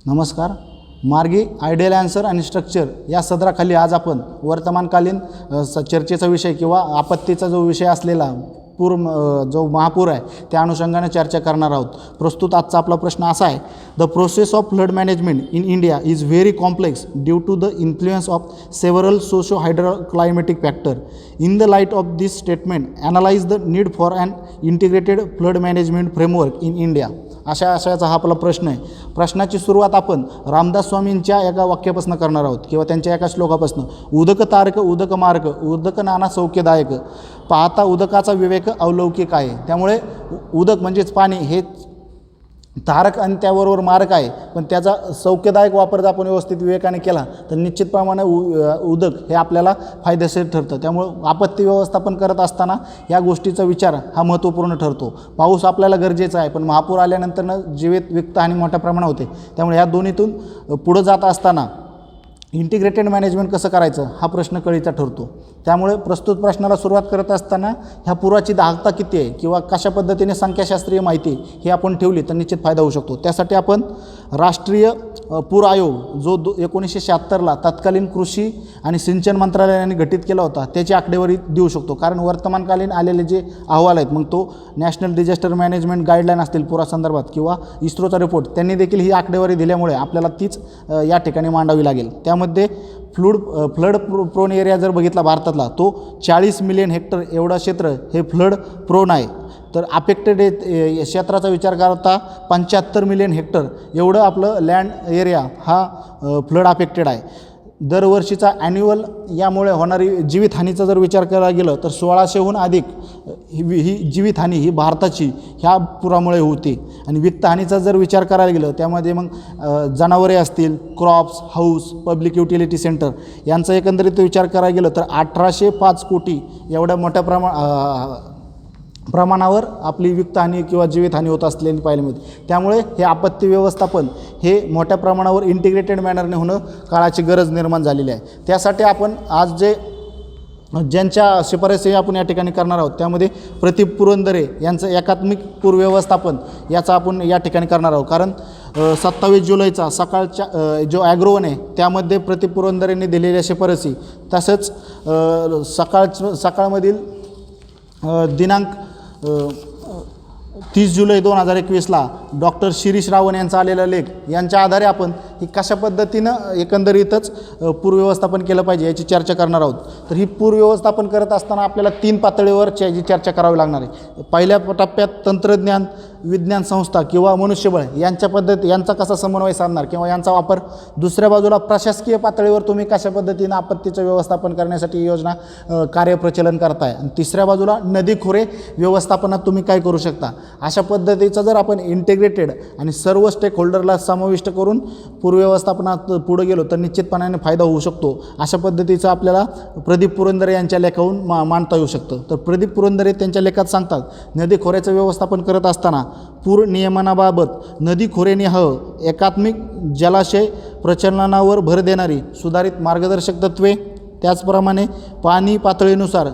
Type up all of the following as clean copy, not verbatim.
नमस्कार. मार्गी ideal answer आणि स्ट्रक्चर या सदराखाली आज आपण वर्तमानकालीन चर्चेचा विषय किंवा आपत्तीचा जो विषय असलेला जो महापूर आहे त्या अनुषंगाने चर्चा करणार आहोत. प्रस्तुत आजचा आपला प्रश्न असा आहे: the process of flood management in India is very complex due to the influence of several socio hydroclimatic factor. In the light of this statement analyse the need for an integrated flood management framework in India. अशाचा हा आपला प्रश्न आहे. प्रश्नाची सुरुवात आपण रामदास स्वामींच्या एका वाक्यापासून करणार आहोत किंवा त्यांच्या एका श्लोकापासून. उदक तारक उदक मार्ग उदक नाना सौख्यदायक पाहता उदकाचा विवेक अवलौकिक आहे. त्यामुळे उदक म्हणजेच पाणी हे तारक आणि त्याबरोबर मार्ग आहे, पण त्याचा सौख्यदायक वापर जर आपण व्यवस्थित विवेकाने केला तर निश्चितप्रमाणे उदक हे आपल्याला फायदेशीर ठरतं. त्यामुळे आपत्ती व्यवस्थापन करत असताना या गोष्टीचा विचार हा महत्त्वपूर्ण ठरतो. पाऊस आपल्याला गरजेचा आहे, पण महापूर आल्यानंतर जीवित वित्तहानी मोठ्या प्रमाणात होते. त्यामुळे या दोन्हीतून पुढं जात असताना इंटिग्रेटेड मॅनेजमेंट कसं करायचं हा प्रश्न कळीचा ठरतो. त्यामुळे प्रस्तुत प्रश्नाला सुरुवात करत असताना ह्या पुराची दाहकता किती आहे किंवा कशा पद्धतीने संख्याशास्त्रीय माहिती ही आपण ठेवली तर निश्चित फायदा होऊ शकतो. त्यासाठी आपण राष्ट्रीय पूर आयोग जो 1976ला तत्कालीन कृषी आणि सिंचन मंत्रालयाने गठीत केला होता त्याची आकडेवारी देऊ शकतो. कारण वर्तमानकालीन आलेले जे अहवाल आहेत, मग तो नॅशनल डिझास्टर मॅनेजमेंट गाईडलाईन असतील पुरासंदर्भात किंवा इस्रोचा रिपोर्ट, त्यांनी देखील ही आकडेवारी दिल्यामुळे आपल्याला तीच या ठिकाणी मांडावी लागेल. त्यामध्ये फ्लड प्रोन एरिया जर बघितला भारतातला तो 40 मिलियन हेक्टर एवढा क्षेत्र हे फ्लड प्रोन आहे. तर अफेक्टेड क्षेत्राचा विचार करता 75 मिलियन हेक्टर एवढं आपलं लँड एरिया हा फ्लड अफेक्टेड आहे. दरवर्षीचा ॲन्युअल यामुळे होणारी जीवितहानीचा जर विचार करायला गेलं तर 1600हून अधिक ही जीवितहानी ही भारताची ह्या पुरामुळे होते. आणि वित्तहानीचा जर विचार करायला गेलं त्यामध्ये मग जनावरे असतील, crops, house, public utility centre यांचा एकंदरीत विचार करायला गेलं तर 1805 कोटी एवढ्या मोठ्या प्रमाणावर आपली वित्तहानी किंवा जीवितहानी होत असलेली पाहायला मिळते. त्यामुळे हे आपत्ती व्यवस्थापन हे मोठ्या प्रमाणावर इंटिग्रेटेड मॅनरने होणं काळाची गरज निर्माण झालेली आहे. त्यासाठी आपण आज ज्यांच्या शिफारसी आपण या ठिकाणी करणार आहोत त्यामध्ये प्रदीप पुरंदरे यांचं एकात्मिक पूर व्यवस्थापन याचा आपण या ठिकाणी करणार आहोत. कारण 27 जुलैचा सकाळच्या जो ॲग्रोवन आहे त्यामध्ये प्रदीप पुरंदरेंनी दिलेल्या शिफारसी, तसंच सकाळमधील दिनांक 30 जुलै 2021ला डॉक्टर शिरीष रावण यांचा आलेला लेख यांच्या आधारे आपण ही कशा पद्धतीनं एकंदरीतच पूर व्यवस्थापन केलं पाहिजे याची चर्चा करणार आहोत. तर ही पूर व्यवस्थापन करत असताना आपल्याला 3 पातळीवर याची चर्चा करावी लागणार आहे. पहिल्या टप्प्यात तंत्रज्ञान, विज्ञान संस्था किंवा मनुष्यबळ यांचा कसा समन्वय साधणार किंवा यांचा वापर. दुसऱ्या बाजूला प्रशासकीय पातळीवर तुम्ही कशा पद्धतीनं आपत्तीचं व्यवस्थापन करण्यासाठी योजना कार्यप्रचलन करताय. आणि तिसऱ्या बाजूला नदी खोरे व्यवस्थापनात तुम्ही काय करू शकता. अशा पद्धतीचं जर आपण इंटिग्रेटेड आणि सर्व स्टेक होल्डरला समाविष्ट करून पूर व्यवस्थापनात पुढे गेलो तर निश्चितपणाने फायदा होऊ शकतो. अशा पद्धतीचं आपल्याला प्रदीप पुरंदरे यांच्या लेखाहून मांडता येऊ शकतं. तर प्रदीप पुरंदरे त्यांच्या लेखात सांगतात, नदी खोऱ्याचं व्यवस्थापन करत असताना पूर नियमनाबाबत नदी खोरेनिहाय एकात्मिक जलाशय प्रचलनावर भर देणारी सुधारित मार्गदर्शक तत्त्वे, त्याचप्रमाणे पाणी पातळीनुसार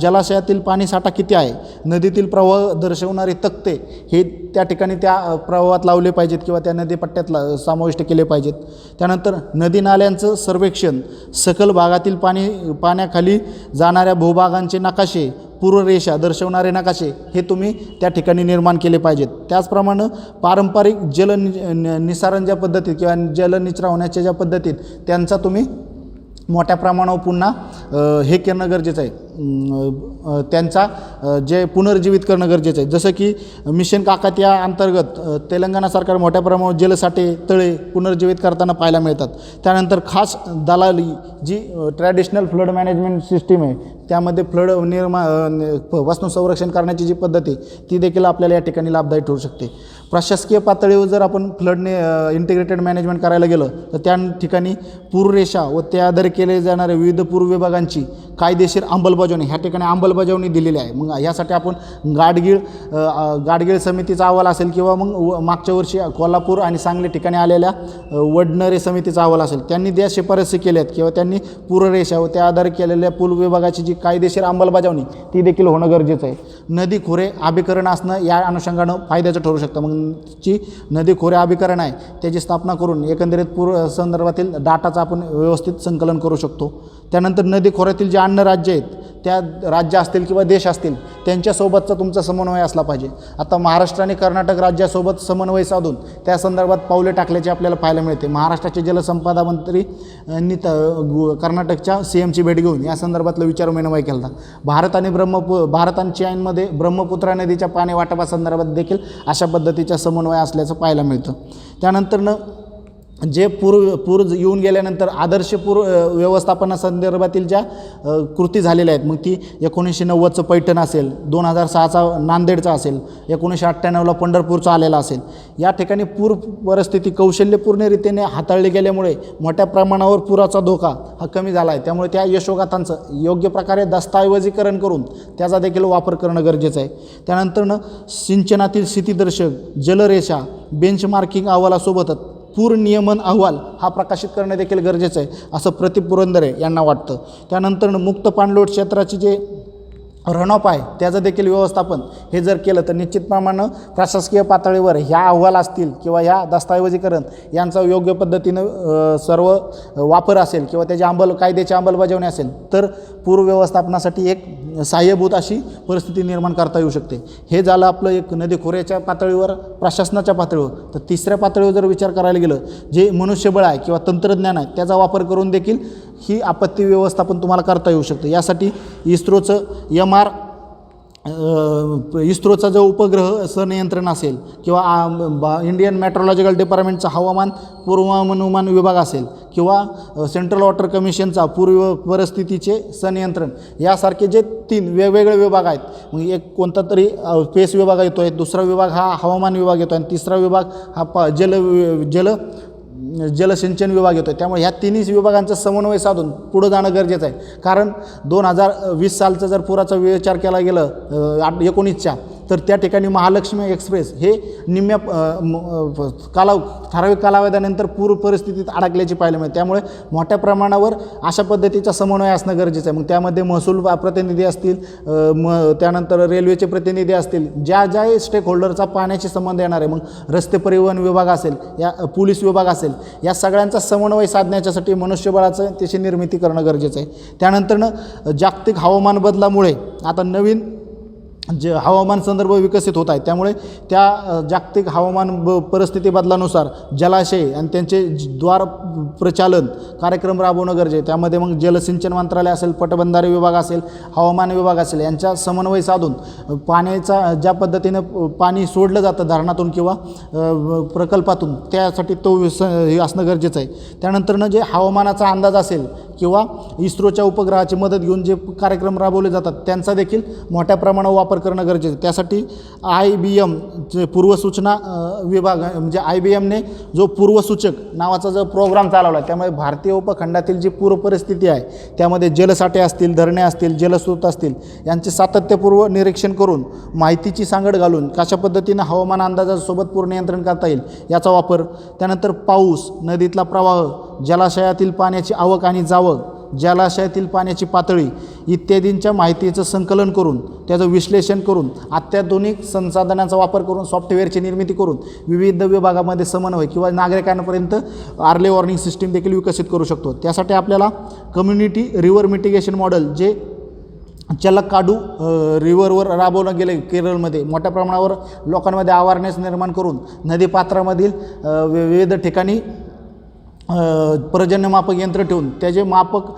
जलाशयातील पाणीसाठा किती आहे, नदीतील प्रवाह दर्शवणारे तक्ते हे त्या ठिकाणी त्या प्रवाहात लावले पाहिजेत किंवा त्या नदीपट्ट्यात समाविष्ट केले पाहिजेत. त्यानंतर नदी नाल्यांचं सर्वेक्षण, सखल भागातील पाण्याखाली जाणाऱ्या भूभागांचे नकाशे, पूर्वरेषा दर्शवणारे नकाशे हे तुम्ही त्या ठिकाणी निर्माण केले पाहिजेत. त्याचप्रमाणे पारंपरिक निसारण ज्या पद्धतीत किंवा जलनिचरा होण्याच्या ज्या पद्धतीत त्यांचा तुम्ही मोठ्या प्रमाणावर पुन्हा हे करणं गरजेचं आहे, त्यांचा जे पुनर्जीवित करणं गरजेचं आहे. जसं की मिशन काकातीया अंतर्गत तेलंगणा सरकार मोठ्या प्रमाणावर जलसाठे तळे पुनर्जीवित करताना पाहायला मिळतात. त्यानंतर खास दलाली जी ट्रॅडिशनल फ्लड मॅनेजमेंट सिस्टीम आहे त्यामध्ये फ्लड वास्तू संरक्षण करण्याची जी पद्धत आहे ती देखील आपल्याला या ठिकाणी लाभदायी ठरू शकते. प्रशासकीय पातळीवर जर आपण फ्लडने इंटिग्रेटेड मॅनेजमेंट करायला गेलं तर त्या ठिकाणी पूररेषा व त्या आधारे केले जाणारे विविध पूर विभागांची कायदेशीर अंमलबजावणी ह्या ठिकाणी अंमलबजावणी दिलेली आहे. मग ह्यासाठी आपण गाडगीळ समितीचा अहवाल असेल किंवा मग मागच्या वर्षी कोल्हापूर आणि सांगली ठिकाणी आलेल्या वडनेरे समितीचा अहवाल असेल, त्यांनी ज्या शिफारसी केल्या आहेत किंवा त्यांनी पूररेषा व त्या आधारे केलेल्या पूर विभागाची जी कायदेशीर अंमलबजावणी ती देखील होणं गरजेचं आहे. नदी खोरे अभिकरण असणं या अनुषंगानं फायद्याचं ठरू शकतं. मग ची नदी खोरे अभिकरण आहे त्याची स्थापना करून एकंदरीत पूर संदर्भातील डाटाचं आपण व्यवस्थित संकलन करू शकतो. त्यानंतर नदी खोऱ्यातील जे अन्य राज्य आहेत त्या राज्य असतील किंवा देश असतील त्यांच्यासोबतचा तुमचा समन्वय असला पाहिजे. आता महाराष्ट्र आणि कर्नाटक राज्यासोबत समन्वय साधून त्या संदर्भात पावले टाकल्याचे आपल्याला पाहायला मिळते. महाराष्ट्राचे जलसंपदा मंत्री यांनी कर्नाटकच्या CMची भेट घेऊन या संदर्भातलं विचारविनिमय केला. भारत आणि चीनमध्ये ब्रह्मपुत्रा नदीच्या पाणी वाटपासंदर्भात देखील अशा पद्धतीचा समन्वय असल्याचं पाहायला मिळतं. त्यानंतरनं जे पूर येऊन गेल्यानंतर आदर्श पूर व्यवस्थापनासंदर्भातील ज्या कृती झालेल्या आहेत, मग ती 1990चं पैठण असेल, 2006चा नांदेडचा असेल, 1998ला पंढरपूरचा आलेला असेल. या ठिकाणी पूर परिस्थिती कौशल्यपूर्णरित्याने हाताळली गेल्यामुळे मोठ्या प्रमाणावर पुराचा धोका हा कमी झाला आहे. त्यामुळे त्या यशोगाथांचं योग्य प्रकारे दस्तऐवजीकरण करून त्याचा देखील वापर करणं गरजेचं आहे. त्यानंतरनं सिंचनातील स्थितीदर्शक, जलरेषा, बेंचमार्किंग अहवालासोबतच पूर नियमन अहवाल हा प्रकाशित करणे देखील गरजेचं आहे असं प्रदीप पुरंदरे यांना वाटतं. त्यानंतर मुक्त पाणलोट क्षेत्राचे जे रनऑफ आहे त्याचं देखील व्यवस्थापन हे जर केलं तर निश्चितप्रमाणे प्रशासकीय पातळीवर ह्या अहवाल असतील किंवा ह्या दस्तऐवजीकरण यांचा योग्य पद्धतीनं सर्व वापर असेल किंवा त्याची कायद्याची अंमलबजावणी असेल तर पूर व्यवस्थापनासाठी एक सहाय्यभूत अशी परिस्थिती निर्माण करता येऊ शकते. हे झालं आपलं एक नदी खोऱ्याच्या पातळीवर, प्रशासनाच्या पातळीवर. तर तिसऱ्या पातळीवर जर विचार करायला गेलं जे मनुष्यबळ आहे किंवा तंत्रज्ञान आहे त्याचा वापर करून देखील ही आपत्ती व्यवस्थापन तुम्हाला करता येऊ शकतं. यासाठी इस्रोचं इस्रोचा जो उपग्रह संनियंत्रण असेल किंवा इंडियन मेट्रोलॉजिकल डिपार्टमेंटचा हवामान पूर्वानुमान विभाग असेल किंवा सेंट्रल वॉटर कमिशनचा पूर्व परिस्थितीचे संनियंत्रण यासारखे जे 3 वेगवेगळे विभाग आहेत. मग एक कोणता तरी स्पेस विभाग येतो आहे, दुसरा विभाग हा हवामान विभाग येतो आहे आणि तिसरा विभाग हा जलसिंचन विभाग येतो आहे. त्यामुळे ह्या तिन्ही विभागांचा समन्वय साधून पुढं जाणं गरजेचं आहे. कारण 2020 सालचा जर पुराचा विचार केला गेलं 19च्या तर त्या ठिकाणी महालक्ष्मी एक्सप्रेस हे निम्म्या ठराविक कालावधीनंतर पूर परिस्थितीत अडकल्याची पाहायला मिळते. त्यामुळे मोठ्या प्रमाणावर अशा पद्धतीचा समन्वय असणं गरजेचं आहे. मग त्यामध्ये महसूल प्रतिनिधी असतील, त्यानंतर रेल्वेचे प्रतिनिधी असतील, ज्या स्टेक होल्डरचा पाण्याशी संबंध येणार आहे, मग रस्ते परिवहन विभाग असेल, या पोलीस विभाग असेल, या सगळ्यांचा समन्वय साधण्याच्यासाठी मनुष्यबळाचं त्याची निर्मिती करणं गरजेचं आहे. त्यानंतरनं जागतिक हवामान बदलामुळे आता नवीन जे हवामान संदर्भ विकसित होत आहे. त्यामुळे त्या जागतिक हवामान परिस्थिती बदलानुसार जलाशय आणि त्यांचे द्वार प्रचालन कार्यक्रम राबवणं गरजेचं आहे. त्यामध्ये मग जलसिंचन मंत्रालय असेल, पटबंधारे विभाग असेल, हवामान विभाग असेल यांचा समन्वय साधून पाण्याचा ज्या पद्धतीनं पाणी सोडलं जातं धरणातून किंवा प्रकल्पातून त्यासाठी तो हे असणं गरजेचं आहे. त्यानंतरनं जे हवामानाचा अंदाज असेल किंवा इस्रोच्या उपग्रहाची मदत घेऊन जे कार्यक्रम राबवले जातात त्यांचा देखील मोठ्या प्रमाणावर वापर करणं गरजेचं आहे. त्यासाठी IBM जे पूर्वसूचना विभाग म्हणजे IBMने जो पूर्वसूचक नावाचा जो प्रोग्राम चालवला आहे त्यामुळे भारतीय उपखंडातील जी पूर परिस्थिती आहे त्यामध्ये जलसाठे असतील, धरणे असतील, जलस्रोत असतील यांचे सातत्यपूर्व निरीक्षण करून माहितीची सांगड घालून कशा पद्धतीनं हवामान अंदाजासोबत पूर नियंत्रण करता येईल याचा वापर. त्यानंतर पाऊस, नदीतला प्रवाह, जलाशयातील पाण्याची आवक आणि जावक, जलाशयातील पाण्याची पातळी इत्यादींच्या माहितीचं संकलन करून त्याचं विश्लेषण करून अत्याधुनिक संसाधनांचा वापर करून सॉफ्टवेअरची निर्मिती करून विविध विभागामध्ये समन्वय किंवा नागरिकांपर्यंत अर्ली वॉर्निंग सिस्टीम देखील विकसित करू शकतो. त्यासाठी आपल्याला कम्युनिटी रिव्हर मिटिगेशन मॉडेल जे चलक्काडू रिव्हरवर राबवलं गेलं केरळमध्ये मोठ्या प्रमाणावर लोकांमध्ये अवेअरनेस निर्माण करून नदीपात्रामधील विविध ठिकाणी पर्जन्यमापक यंत्र ठेवून त्याचे मापक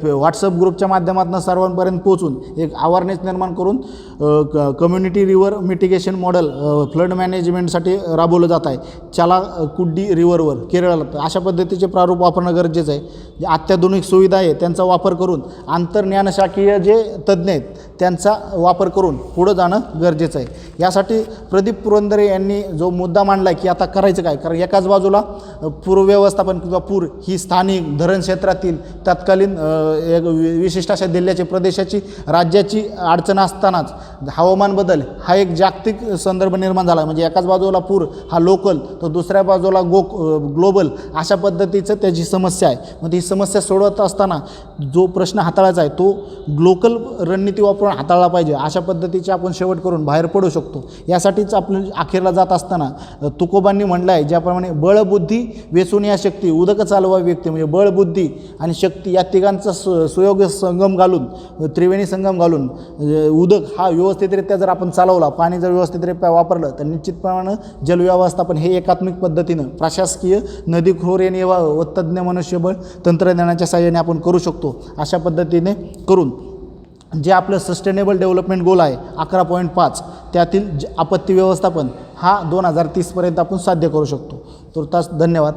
व्हॉट्सअप ग्रुपच्या माध्यमातून सर्वांपर्यंत पोहोचून एक अवेअरनेस निर्माण करून community river mitigation model flood मॅनेजमेंटसाठी राबवलं जात आहे चालाकुड्डी रिव्हरवर केरळाला. अशा पद्धतीचे प्रारूप वापरणं गरजेचं आहे. जे अत्याधुनिक सुविधा आहे त्यांचा वापर करून आंतरज्ञानशाखीय जे तज्ज्ञ आहेत त्यांचा वापर करून पुढं जाणं गरजेचं आहे. यासाठी प्रदीप पुरंदरे यांनी जो मुद्दा मांडला की आता करायचं काय, कारण एकाच बाजूला पूरव्यवस्थापन किंवा पूर ही स्थानिक धरण क्षेत्रातील तत्कालीन एक विशिष्ट अशा जिल्ह्याची प्रदेशाची राज्याची अडचण असतानाच हवामान बदल हा एक जागतिक संदर्भ निर्माण झाला. म्हणजे एकाच बाजूला पूर हा लोकल तर दुसऱ्या बाजूला ग्लोबल अशा पद्धतीचं त्याची समस्या आहे. मग ही समस्या सोडवत असताना जो प्रश्न हाताळायचा आहे तो लोकल रणनीती वापरून करून हाताळला पाहिजे, अशा पद्धतीचे आपण शेवट करून बाहेर पडू शकतो. यासाठीच आपण अखेरला जात असताना तुकोबांनी म्हटलं आहे ज्याप्रमाणे बळबुद्धी वेचून या शक्ती उदक चालवा व्यक्ती, म्हणजे बळबुद्धी आणि शक्ती या तिघांचा सुयोग संगम घालून, त्रिवेणी संगम घालून उदक हा व्यवस्थितरित्या जर आपण चालवला, पाणी जर व्यवस्थितरित्या वापरलं तर निश्चितप्रमाणे जलव्यवस्थापन हे एकात्मिक पद्धतीनं प्रशासकीय, नदी खोरे व तज्ज्ञ मनुष्यबळ तंत्रज्ञानाच्या साहाय्याने आपण करू शकतो. अशा पद्धतीने करून जे आपलं सस्टेनेबल डेव्हलपमेंट गोल आहे 11.5 त्यातील आपत्ती व्यवस्थापन हा 2030 पर्यंत आपण साध्य करू शकतो. तुर्तास धन्यवाद.